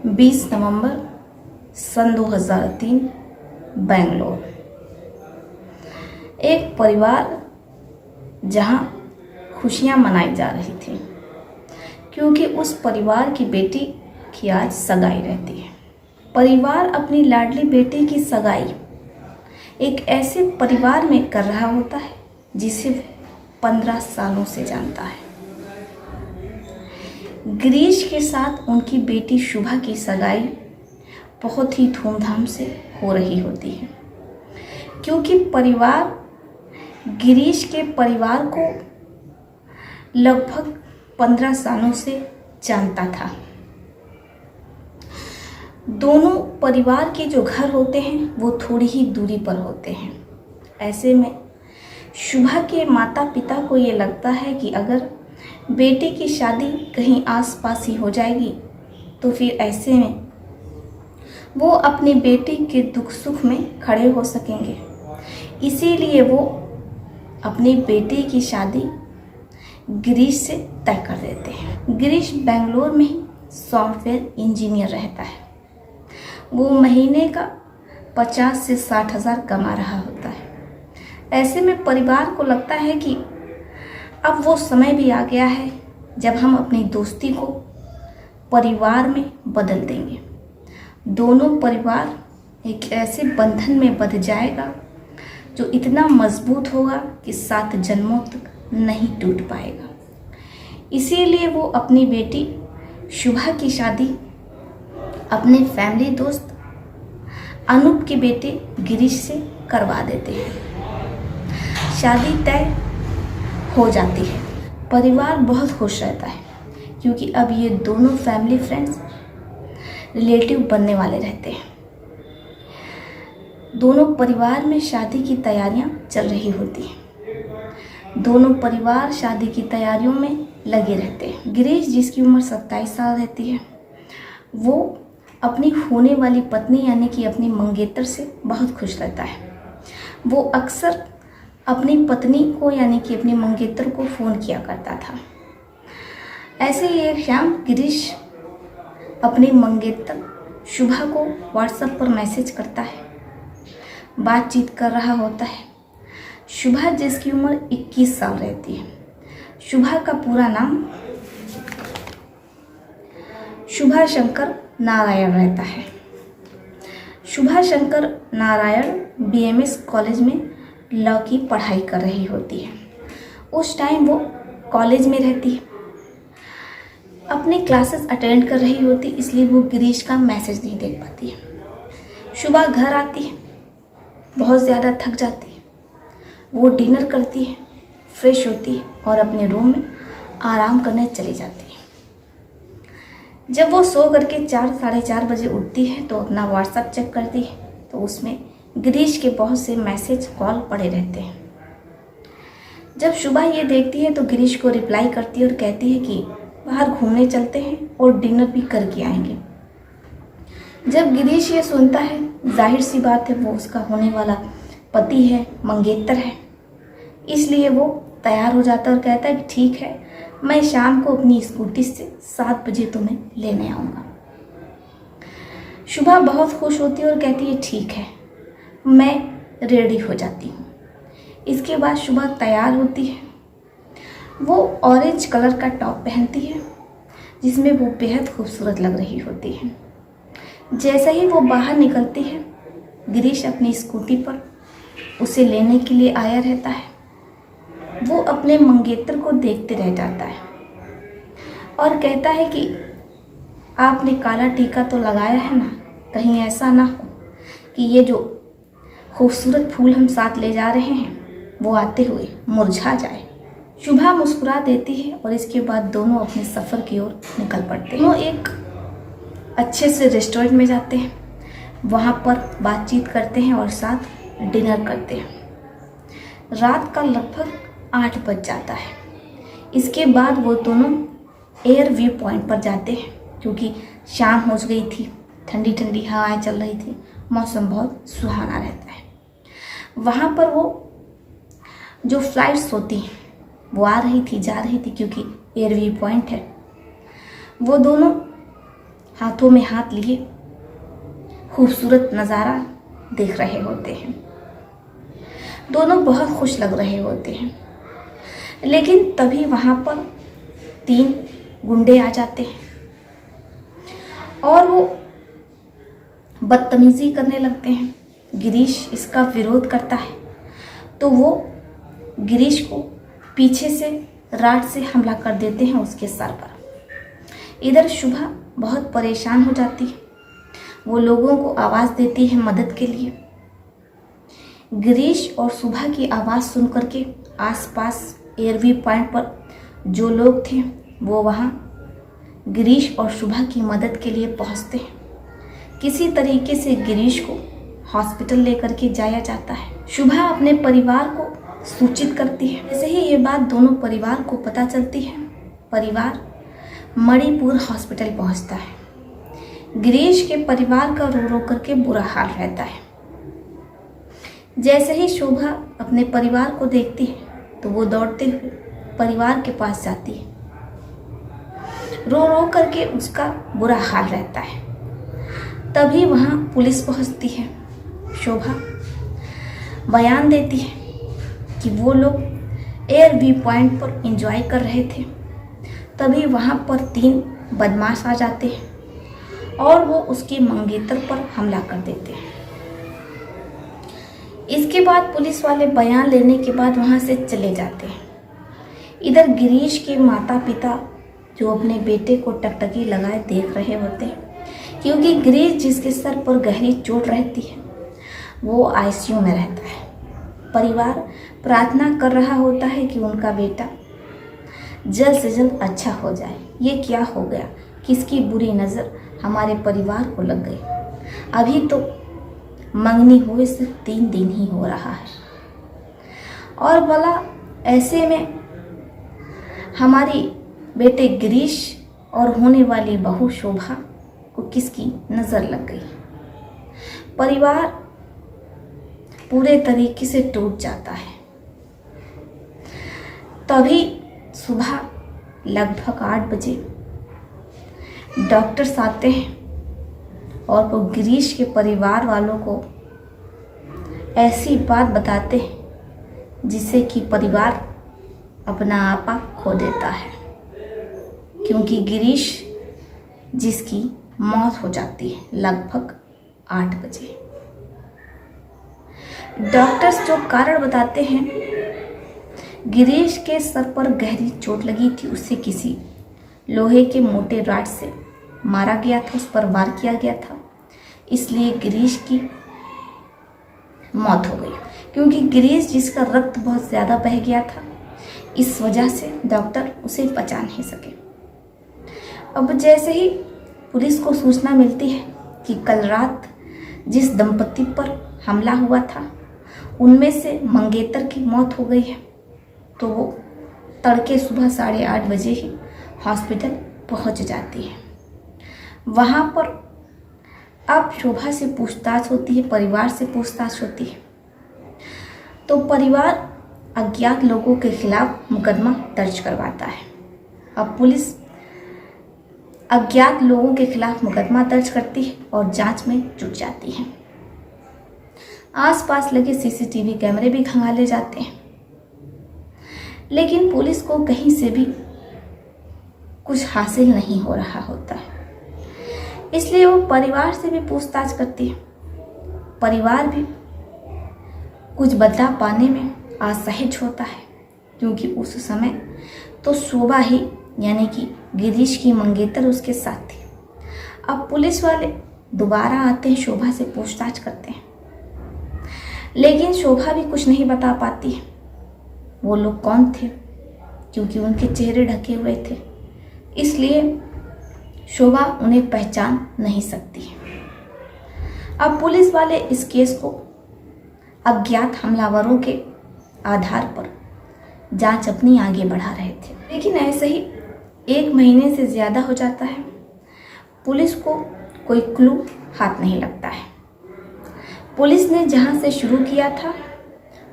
20 नवंबर सन 2003 बेंगलोर। एक परिवार जहां खुशियां मनाई जा रही थी क्योंकि उस परिवार की बेटी की आज सगाई रहती है। परिवार अपनी लाडली बेटी की सगाई एक ऐसे परिवार में कर रहा होता है जिसे 15 सालों से जानता है। गिरीश के साथ उनकी बेटी शुभा की सगाई बहुत ही धूमधाम से हो रही होती है क्योंकि परिवार गिरीश के परिवार को लगभग 15 सालों से जानता था। दोनों परिवार के जो घर होते हैं वो थोड़ी ही दूरी पर होते हैं। ऐसे में शुभा के माता पिता को ये लगता है कि अगर बेटी की शादी कहीं आसपास ही हो जाएगी तो फिर ऐसे में वो अपनी बेटी के दुख सुख में खड़े हो सकेंगे। इसीलिए वो अपनी बेटी की शादी गिरीश से तय कर देते हैं। गिरीश बेंगलोर में ही सॉफ्टवेयर इंजीनियर रहता है। वो महीने का 50 से 60 हज़ार कमा रहा होता है। ऐसे में परिवार को लगता है कि अब वो समय भी आ गया है जब हम अपनी दोस्ती को परिवार में बदल देंगे। दोनों परिवार एक ऐसे बंधन में बंध जाएगा जो इतना मजबूत होगा कि 7 जन्मों तक नहीं टूट पाएगा। इसीलिए वो अपनी बेटी शुभा की शादी अपने फैमिली दोस्त अनूप के बेटे गिरीश से करवा देते हैं। शादी तय हो जाती है। परिवार बहुत खुश रहता है क्योंकि अब ये दोनों फैमिली फ्रेंड्स रिलेटिव बनने वाले रहते हैं। दोनों परिवार में शादी की तैयारियां चल रही होती हैं। दोनों परिवार शादी की तैयारियों में लगे रहते हैं। गिरीश जिसकी उम्र 27 साल रहती है वो अपनी होने वाली पत्नी यानी कि अपनी मंगेतर से बहुत खुश रहता है। वो अक्सर अपनी पत्नी को यानी कि अपनी मंगेतर को फ़ोन किया करता था। ऐसे ही एक शाम गिरीश अपनी मंगेतर शुभा को व्हाट्सएप पर मैसेज करता है, बातचीत कर रहा होता है। शुभा जिसकी उम्र 21 साल रहती है। शुभा का पूरा नाम शुभा शंकर नारायण रहता है। शुभा शंकर नारायण BMS कॉलेज में लॉ की पढ़ाई कर रही होती है। उस टाइम वो कॉलेज में रहती है, अपने क्लासेस अटेंड कर रही होती, इसलिए वो गिरीश का मैसेज नहीं देख पाती है। शुभा घर आती है, बहुत ज़्यादा थक जाती है। वो डिनर करती है, फ्रेश होती है और अपने रूम में आराम करने चली जाती है। जब वो सो करके 4 साढ़े 4 बजे उठती है तो अपना व्हाट्सएप चेक करती है तो उसमें गिरीश के बहुत से मैसेज कॉल पड़े रहते हैं। जब शुभा ये देखती है तो गिरीश को रिप्लाई करती है और कहती है कि बाहर घूमने चलते हैं और डिनर भी करके आएंगे। जब गिरीश ये सुनता है, जाहिर सी बात है वो उसका होने वाला पति है, मंगेतर है, इसलिए वो तैयार हो जाता है और कहता है कि ठीक है, मैं शाम को अपनी स्कूटी से 7 बजे तुम्हें लेने आऊँगा। शुभा बहुत खुश होती है और कहती है ठीक है, मैं रेडी हो जाती हूँ। इसके बाद शुभा तैयार होती है। वो ऑरेंज कलर का टॉप पहनती है जिसमें वो बेहद खूबसूरत लग रही होती है। जैसे ही वो बाहर निकलती है, गिरीश अपनी स्कूटी पर उसे लेने के लिए आया रहता है। वो अपने मंगेतर को देखते रह जाता है और कहता है कि आपने काला टीका तो लगाया है ना, कहीं ऐसा ना हो कि ये जो खूबसूरत फूल हम साथ ले जा रहे हैं वो आते हुए मुरझा जाए। शुभा मुस्कुरा देती है और इसके बाद दोनों अपने सफ़र की ओर निकल पड़ते हैं। दोनों एक अच्छे से रेस्टोरेंट में जाते हैं, वहाँ पर बातचीत करते हैं और साथ डिनर करते हैं। रात का लगभग 8 बज जाता है। इसके बाद वो दोनों एयर व्यू पॉइंट पर जाते हैं क्योंकि शाम हो गई थी, ठंडी ठंडी हवाएं चल रही थी, मौसम बहुत सुहाना रहता है। वहाँ पर वो जो फ्लाइट्स होती हैं वो आ रही थी जा रही थी क्योंकि एयर व्यू पॉइंट है। वो दोनों हाथों में हाथ लिए खूबसूरत नज़ारा देख रहे होते हैं। दोनों बहुत खुश लग रहे होते हैं, लेकिन तभी वहाँ पर 3 गुंडे आ जाते हैं और वो बदतमीजी करने लगते हैं। गिरीश इसका विरोध करता है तो वो गिरीश को पीछे से राड से हमला कर देते हैं उसके सर पर। इधर शुभा बहुत परेशान हो जाती है, वो लोगों को आवाज़ देती है मदद के लिए। गिरीश और शुभा की आवाज़ सुन करके आसपास एयरवी पॉइंट पर जो लोग थे वो वहाँ गिरीश और शुभा की मदद के लिए पहुँचते हैं। किसी तरीके से गिरीश को हॉस्पिटल लेकर के जाया जाता है। शुभा अपने परिवार को सूचित करती है। जैसे ही ये बात दोनों परिवार को पता चलती है, परिवार मणिपुर हॉस्पिटल पहुंचता है। गिरीश के परिवार का रो रो करके बुरा हाल रहता है। जैसे ही शोभा अपने परिवार को देखती है तो वो दौड़ते हुए परिवार के पास जाती है। रो रो करके उसका बुरा हाल रहता है। तभी वहाँ पुलिस पहुँचती है। शोभा बयान देती है कि वो लोग एयरवी पॉइंट पर एंजॉय कर रहे थे। तभी वहाँ पर 3 बदमाश आ जाते हैं और वो उसके मंगेतर पर हमला कर देते हैं। इसके बाद पुलिस वाले बयान लेने के बाद वहाँ से चले जाते हैं। इधर गिरीश के माता पिता जो अपने बेटे को टकटकी लगाए देख रहे होते हैं, क्योंकि गिरीश जिसके सर पर गहरी चोट रहती है वो आईसीयू में रहता है। परिवार प्रार्थना कर रहा होता है कि उनका बेटा जल्द से जल्द अच्छा हो जाए। ये क्या हो गया, किसकी बुरी नज़र हमारे परिवार को लग गई। अभी तो मंगनी हुए सिर्फ 3 दिन ही हो रहा है और भला ऐसे में हमारी बेटे गिरीश और होने वाली बहू शोभा को किसकी नज़र लग गई। परिवार पूरे तरीके से टूट जाता है। तभी सुबह लगभग 8 बजे डॉक्टर्स आते हैं और वो गिरीश के परिवार वालों को ऐसी बात बताते हैं जिससे कि परिवार अपना आपा खो देता है, क्योंकि गिरीश जिसकी मौत हो जाती है लगभग 8 बजे। डॉक्टर्स जो कारण बताते हैं, गिरीश के सर पर गहरी चोट लगी थी, उसे किसी लोहे के मोटे रॉड से मारा गया था, उस पर वार किया गया था, इसलिए गिरीश की मौत हो गई। क्योंकि गिरीश जिसका रक्त बहुत ज़्यादा बह गया था, इस वजह से डॉक्टर उसे बचा नहीं सके। अब जैसे ही पुलिस को सूचना मिलती है कि कल रात जिस दंपति पर हमला हुआ था उनमें से मंगेतर की मौत हो गई है, तो वो तड़के सुबह 8:30 बजे ही हॉस्पिटल पहुंच जाती है। वहाँ पर अब शोभा से पूछताछ होती है, परिवार से पूछताछ होती है, तो परिवार अज्ञात लोगों के खिलाफ मुकदमा दर्ज करवाता है। अब पुलिस अज्ञात लोगों के खिलाफ मुकदमा दर्ज करती है और जांच में जुट जाती है। आसपास लगे सीसीटीवी कैमरे भी खंगाले जाते हैं, लेकिन पुलिस को कहीं से भी कुछ हासिल नहीं हो रहा होता है। इसलिए वो परिवार से भी पूछताछ करती है। परिवार भी कुछ बदलाव पाने में असहज होता है, क्योंकि उस समय तो शोभा ही यानी कि गिरीश की मंगेतर उसके साथ थी। अब पुलिस वाले दोबारा आते हैं, शोभा से पूछताछ करते हैं, लेकिन शोभा भी कुछ नहीं बता पाती है वो लोग कौन थे, क्योंकि उनके चेहरे ढके हुए थे, इसलिए शोभा उन्हें पहचान नहीं सकती है। अब पुलिस वाले इस केस को अज्ञात हमलावरों के आधार पर जांच अपनी आगे बढ़ा रहे थे, लेकिन ऐसे ही 1 महीने से ज़्यादा हो जाता है, पुलिस को कोई क्लू हाथ नहीं लगता है। पुलिस ने जहां से शुरू किया था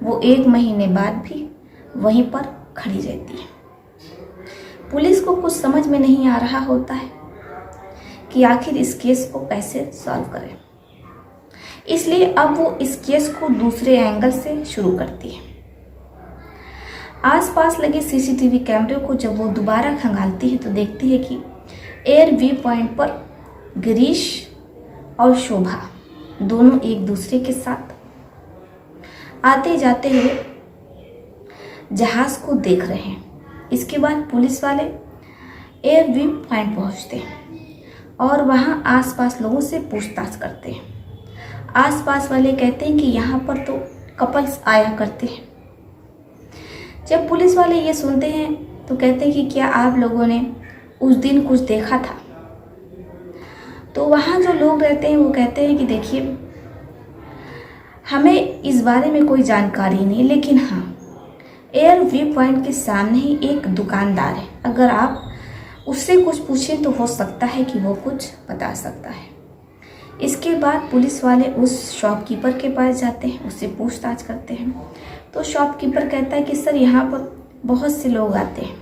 वो 1 महीने बाद भी वहीं पर खड़ी रहती है। पुलिस को कुछ समझ में नहीं आ रहा होता है कि आखिर इस केस को कैसे सॉल्व करें। इसलिए अब वो इस केस को दूसरे एंगल से शुरू करती है। आसपास लगे सीसीटीवी कैमरे को जब वो दोबारा खंगालती है तो देखती है कि एयर व्यू पॉइंट पर गिरीश और शोभा दोनों एक दूसरे के साथ आते जाते हुए जहाज को देख रहे हैं। इसके बाद पुलिस वाले एयर व्यू पॉइंट पहुंचते हैं और वहां आसपास लोगों से पूछताछ करते हैं। आसपास वाले कहते हैं कि यहाँ पर तो कपल्स आया करते हैं। जब पुलिस वाले ये सुनते हैं तो कहते हैं कि क्या आप लोगों ने उस दिन कुछ देखा था? तो वहाँ जो लोग रहते हैं वो कहते हैं कि देखिए, हमें इस बारे में कोई जानकारी नहीं, लेकिन हाँ, एयर व्यू पॉइंट के सामने ही एक दुकानदार है, अगर आप उससे कुछ पूछें तो हो सकता है कि वो कुछ बता सकता है। इसके बाद पुलिस वाले उस शॉपकीपर के पास जाते हैं, उससे पूछताछ करते हैं। तो शॉपकीपर कहता है कि सर, यहाँ पर बहुत से लोग आते हैं,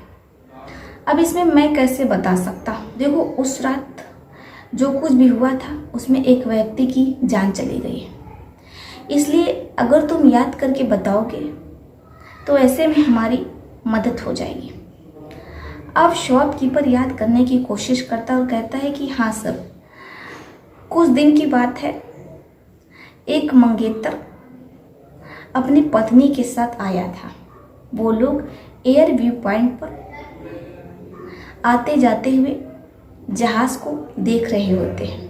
अब इसमें मैं कैसे बता सकता हूँ। देखो, उस रात जो कुछ भी हुआ था उसमें एक व्यक्ति की जान चली गई है, इसलिए अगर तुम याद करके बताओगे तो ऐसे में हमारी मदद हो जाएगी। अब शॉपकीपर याद करने की कोशिश करता और कहता है कि हाँ सर, कुछ दिन की बात है, एक मंगेतर अपनी पत्नी के साथ आया था। वो लोग एयर व्यू पॉइंट पर आते जाते हुए जहाज को देख रहे होते हैं।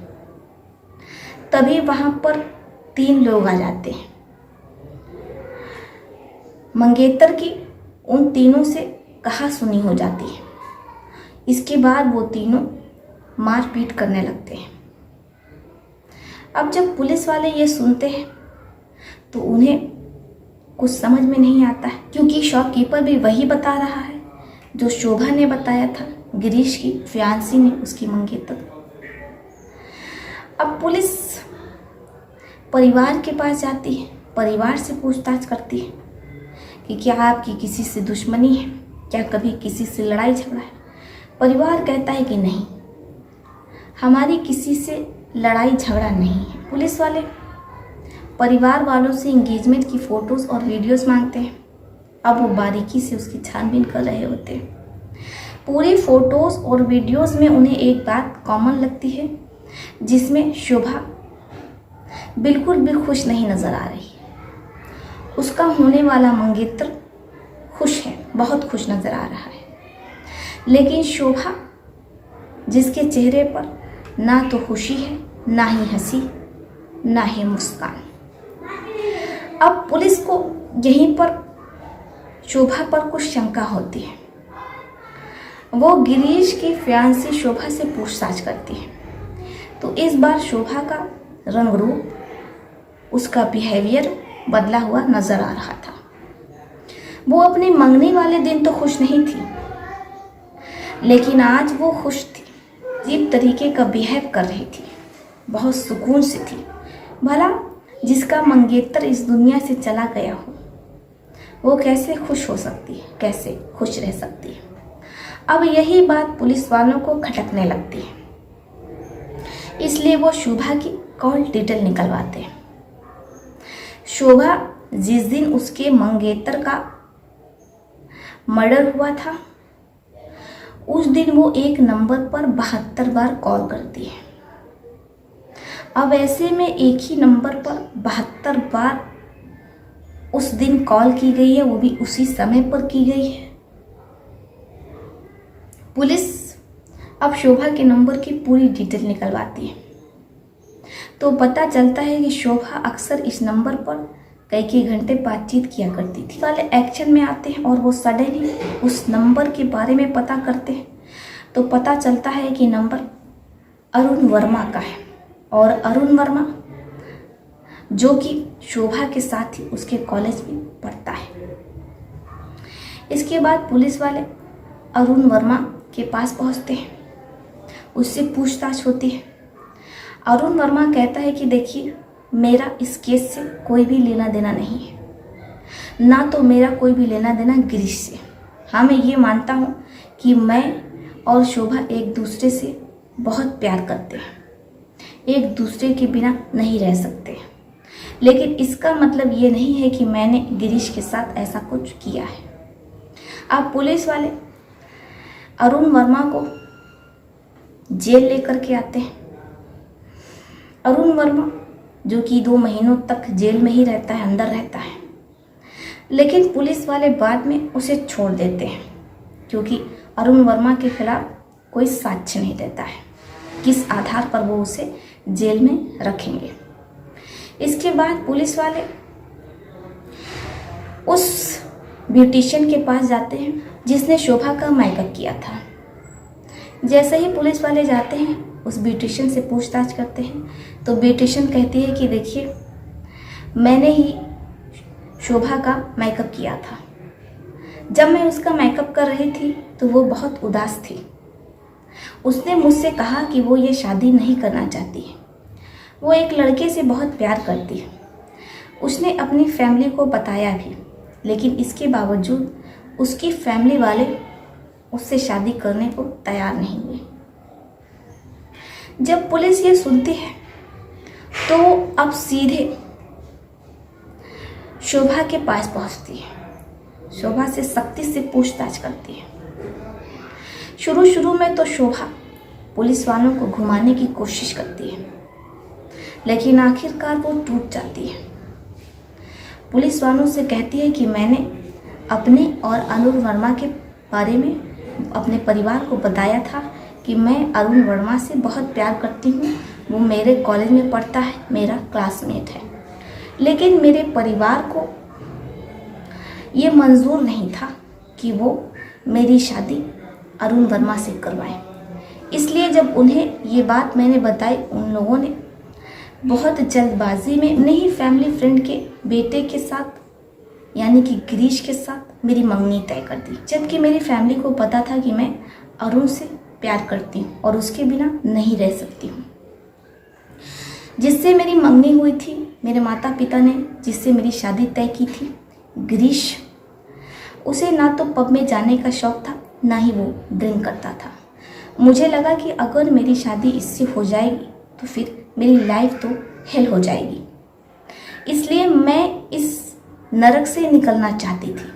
तभी वहां पर 3 लोग आ जाते हैं। मंगेतर की उन तीनों से कहा सुनी हो जाती है। इसके बाद वो तीनों मारपीट करने लगते हैं। अब जब पुलिस वाले ये सुनते हैं तो उन्हें कुछ समझ में नहीं आता है, क्योंकि शॉपकीपर भी वही बता रहा है जो शोभा ने बताया था, गिरीश की फियांसी ने उसकी मंगेतर। अब पुलिस परिवार के पास जाती है, परिवार से पूछताछ करती है कि क्या आपकी किसी से दुश्मनी है, क्या कभी किसी से लड़ाई झगड़ा है। परिवार कहता है कि नहीं, हमारी किसी से लड़ाई झगड़ा नहीं है। पुलिस वाले परिवार वालों से एंगेजमेंट की फ़ोटोज़ और वीडियोस मांगते हैं। अब वो बारीकी से उसकी छानबीन कर रहे होते हैं। पूरी फ़ोटोज़ और वीडियोस में उन्हें एक बात कॉमन लगती है, जिसमें शोभा बिल्कुल भी खुश नहीं नज़र आ रही। उसका होने वाला मंगेतर खुश है, बहुत खुश नज़र आ रहा है, लेकिन शोभा जिसके चेहरे पर ना तो खुशी है, ना ही हंसी, ना ही मुस्कान। अब पुलिस को यहीं पर शोभा पर कुछ शंका होती है। वो गिरीश की फियांसी शोभा से पूछताछ करती है। तो इस बार शोभा का रंग रूप, उसका बिहेवियर बदला हुआ नजर आ रहा था। वो अपने मंगनी वाले दिन तो खुश नहीं थी, लेकिन आज वो खुश थी, अजीब तरीके का बिहेव कर रही थी, बहुत सुकून से थी। भला जिसका मंगेतर इस दुनिया से चला गया हो, वो कैसे खुश हो सकती है, कैसे खुश रह सकती है। अब यही बात पुलिस वालों को खटकने लगती है, इसलिए वो शोभा की कॉल डिटेल निकलवाते हैं। शोभा जिस दिन उसके मंगेतर का मर्डर हुआ था, उस दिन वो एक नंबर पर 72 बार कॉल करती है। अब ऐसे में एक ही नंबर पर 72 बार उस दिन कॉल की गई है, वो भी उसी समय पर की गई है। पुलिस अब शोभा के नंबर की पूरी डिटेल निकलवाती है, तो पता चलता है कि शोभा अक्सर इस नंबर पर कई घंटे बातचीत किया करती थी। वाले एक्शन में आते हैं और वो सडनली उस नंबर के बारे में पता करते हैं, तो पता चलता है कि नंबर अरुण वर्मा का है, और अरुण वर्मा जो कि शोभा के साथ ही उसके कॉलेज में पढ़ता है। इसके बाद पुलिस वाले अरुण वर्मा के पास पहुंचते हैं, उससे पूछताछ होती है। अरुण वर्मा कहता है कि देखिए, मेरा इस केस से कोई भी लेना देना नहीं है, ना तो मेरा कोई भी लेना देना गिरीश से। हाँ, मैं ये मानता हूँ कि मैं और शोभा एक दूसरे से बहुत प्यार करते हैं, एक दूसरे के बिना नहीं रह सकते। लेकिन इसका मतलब ये नहीं है कि मैंने गिरीश के साथ ऐसा कुछ किया है। अब पुलिस वाले अरुण वर्मा को जेल लेकर के आते हैं। अरुण वर्मा जो कि 2 महीनों तक जेल में ही रहता है, अंदर रहता है, लेकिन पुलिस वाले बाद में उसे छोड़ देते हैं क्योंकि अरुण वर्मा के खिलाफ कोई साक्ष्य नहीं देता है। किस आधार पर वो उसे जेल में रखेंगे। इसके बाद पुलिस वाले उस ब्यूटिशियन के पास जाते हैं जिसने शोभा का मेकअप किया था। जैसे ही पुलिस वाले जाते हैं उस ब्यूटिशियन से पूछताछ करते हैं तो ब्यूटिशियन कहती है कि देखिए, मैंने ही शोभा का मेकअप किया था। जब मैं उसका मेकअप कर रही थी तो वो बहुत उदास थी। उसने मुझसे कहा कि वो ये शादी नहीं करना चाहती है, वो एक लड़के से बहुत प्यार करती है। उसने अपनी फैमिली को बताया भी, लेकिन इसके बावजूद उसकी फैमिली वाले उससे शादी करने को तैयार नहीं हुए। जब पुलिस ये सुनती है तो अब सीधे शोभा के पास पहुंचती है, शोभा से सख्ती से पूछताछ करती है। शुरू में तो शोभा पुलिस वालों को घुमाने की कोशिश करती है, लेकिन आखिरकार वो टूट जाती है। पुलिस वालों से कहती है कि मैंने अपने और अरुण वर्मा के बारे में अपने परिवार को बताया था कि मैं अरुण वर्मा से बहुत प्यार करती हूँ, वो मेरे कॉलेज में पढ़ता है, मेरा क्लासमेट है। लेकिन मेरे परिवार को ये मंजूर नहीं था कि वो मेरी शादी अरुण वर्मा से करवाए। इसलिए जब उन्हें ये बात मैंने बताई, उन लोगों ने बहुत जल्दबाजी में नहीं फैमिली फ्रेंड के बेटे के साथ यानी कि गिरीश के साथ मेरी मंगनी तय कर दी, जबकि मेरी फैमिली को पता था कि मैं अरुण से प्यार करती हूँ और उसके बिना नहीं रह सकती हूँ। जिससे मेरी मंगनी हुई थी, मेरे माता पिता ने जिससे मेरी शादी तय की थी, गिरीश, उसे ना तो पब में जाने का शौक था, ना ही वो ड्रिंक करता था। मुझे लगा कि अगर मेरी शादी इससे हो जाएगी तो फिर मेरी लाइफ तो हेल हो जाएगी। इसलिए मैं इस नरक से निकलना चाहती थी।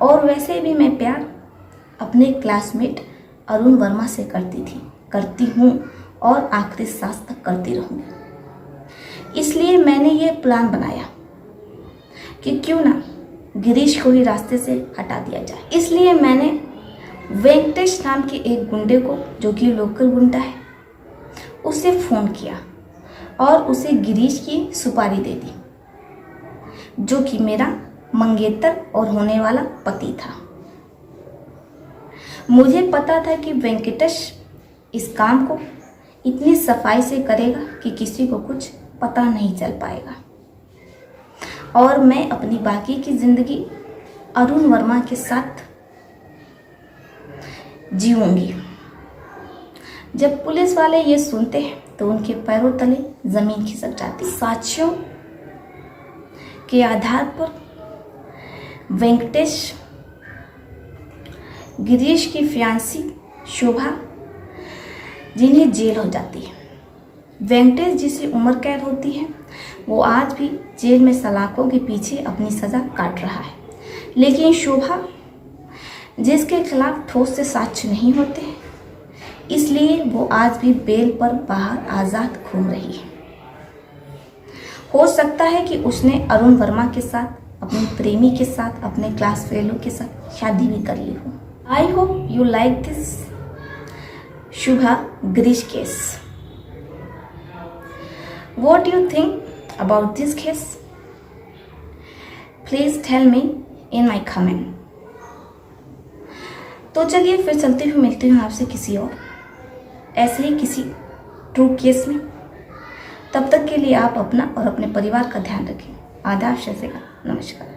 और वैसे भी मैं प्यार अपने क्लासमेट अरुण वर्मा से करती हूँ और आखिरी सांस तक करती रहूँगी। इसलिए मैंने ये प्लान बनाया कि क्यों ना गिरीश को ही रास्ते से हटा दिया जाए। इसलिए मैंने वेंकटेश नाम के एक गुंडे को, जो कि लोकल गुंडा है, उसे फ़ोन किया और उसे गिरीश की सुपारी दे दी, जो कि मेरा मंगेतर और होने वाला पति था। मुझे पता था कि वेंकटेश इस काम को इतनी सफाई से करेगा कि किसी को कुछ पता नहीं चल पाएगा और मैं अपनी बाकी की ज़िंदगी अरुण वर्मा के साथ जीऊंगी। जब पुलिस वाले ये सुनते हैं तो उनके पैरों तले ज़मीन खिसक जाती। साक्ष्यों के आधार पर वेंकटेश गिरीश की फियांसी शोभा जिन्हें जेल हो जाती है। वेंकटेश जिसे उम्र कैद होती है, वो आज भी जेल में सलाखों के पीछे अपनी सज़ा काट रहा है। लेकिन शोभा, जिसके खिलाफ ठोस से साक्ष्य नहीं होते, इसलिए वो आज भी बेल पर बाहर आज़ाद घूम रही है। हो सकता है कि उसने अरुण वर्मा के साथ, अपने प्रेमी के साथ, अपने क्लास फेलो के साथ शादी भी कर ली हो। I hope you like this Shubha Girish case. What do you think about this case? Please tell me in my comment. तो चलिए फिर चलती हुई मिलती हूँ आपसे किसी और ऐसे ही किसी ट्रू केस में। तब तक के लिए आप अपना और अपने परिवार का ध्यान रखें। आदाब, शज़ेगा, नमस्कार।